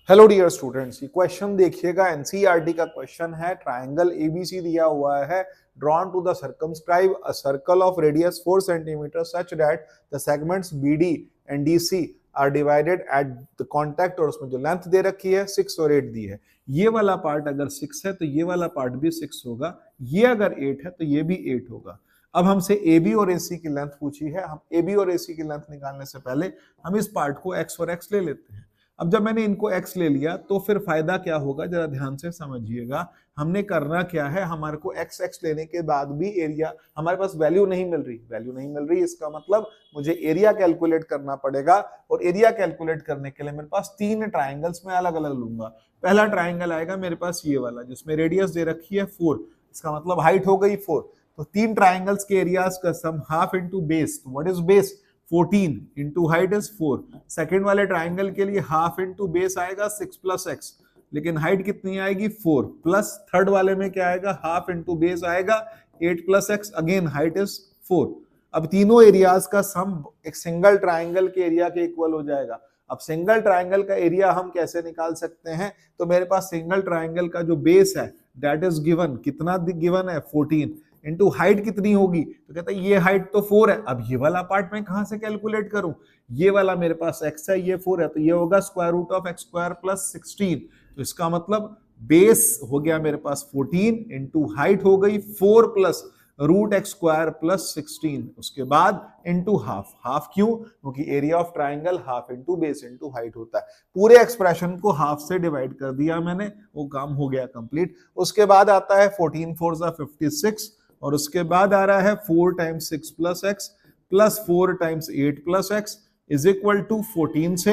Hello dear students, ये question देखिएगा। NCERT का क्वेश्चन है। ट्रायंगल एबीसी दिया हुआ है, drawn to the circumscribe a circle of radius 4 centimetre such that the segments BD and DC are divided at the contact, और उसमें जो लेंथ दे रखी है 6 और 8 दी है। ये वाला पार्ट अगर 6 है तो ये वाला पार्ट भी 6 होगा, ये अगर 8 है तो ये भी 8 होगा। अब हमसे AB और AC की लेंथ पूछी है। हम AB और AC की लेंथ निकालने से पहले हम इस पार्ट को x और x ले लेते हैं। अब जब मैंने इनको x ले लिया तो फिर फायदा क्या होगा, जरा ध्यान से समझिएगा। हमने करना क्या है, हमारे को x लेने के बाद भी एरिया, हमारे पास वैल्यू नहीं मिल रही, इसका मतलब मुझे एरिया कैलकुलेट करना पड़ेगा। और एरिया कैलकुलेट करने के लिए मेरे पास 3 ट्राइंगल्स में अलग अलग लूंगा। पहला ट्राइंगल आएगा मेरे पास ये वाला, जिसमें रेडियस दे रखी है 4, इसका मतलब हाइट हो गई 4। तो 3 ट्राइंगल्स के एरियाज का sum half into base. What is base? 14 into height is 4। Second वाले ट्राइंगल के लिए हाफ इंटू बेस आएगा 6 प्लस एक्स, लेकिन हाइट कितनी आएगी 4 प्लस। थर्ड वाले में क्या आएगा, हाफ इंटू बेस आएगा 8 plus x, again height is 4। अब तीनों एरियाज का सम एक सिंगल ट्राइंगल के एरिया के इक्वल हो जाएगा। अब सिंगल ट्राइंगल का एरिया हम कैसे निकाल सकते हैं? तो मेरे पास सिंगल ट्राइंगल का जो बेस है दैट इज गिवन, कितना गिवन है 14, इंटू हाइट कितनी होगी, तो कहता है ये हाइट तो 4 है। अब ये वाला पार्ट मैं कहां से कैलकुलेट करूं? ये वाला मेरे पास x है, ये 4 है, तो ये होगा square root of x square plus 16। तो इसका मतलब बेस हो गया मेरे पास 14 इंटू हाइट हो गई 4 plus root x square plus 16, उसके बाद इंटू हाफ। हाफ क्यों? क्योंकि area of triangle half into base into height होता है। पूरे एक्सप्रेशन को हाफ से डिवाइड कर दिया मैंने, वो काम हो गया कंप्लीट। उसके बाद आता है 14 4 56, और उसके बाद आ रहा है 4 times 6 plus x plus 4 times 8 plus x is equal to 14 से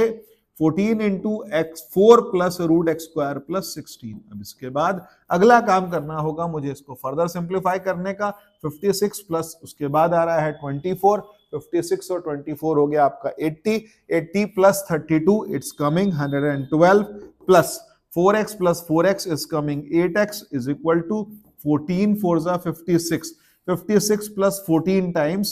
14 into x 4 plus root x square plus 16। अब इसके बाद अगला काम करना होगा मुझे इसको फर्दर सिंप्लीफाई करने का। 56 प्लस उसके बाद आ रहा है 24, 56 और 24 हो गया आपका 80, 80 plus 32 it's coming 112 plus 4x is coming 8x is equal to 14 4 56, 56 plus 14 times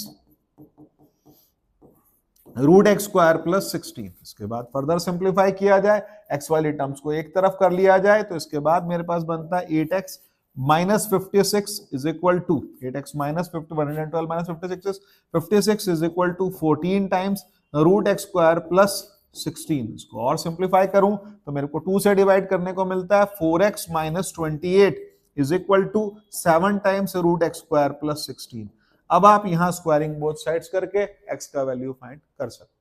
root x square plus 16। इसके बाद फर्दर सिंप्लीफाई किया जाए, एक्स वाली टर्म्स को एक तरफ कर लिया जाए, तो इसके बाद मेरे पास बनता है 8x minus 56 is equal to 8x minus 112 minus 56 is equal to 14 times root x square plus 16। इसको और सिंप्लीफाई करूं तो मेरे को 2 से डिवाइड करने को मिलता है 4x minus 28 is equal to 7 times root x square plus 16। अब आप यहां स्क्वायरिंग बोथ साइड्स करके x का वैल्यू फाइंड कर सकते हैं।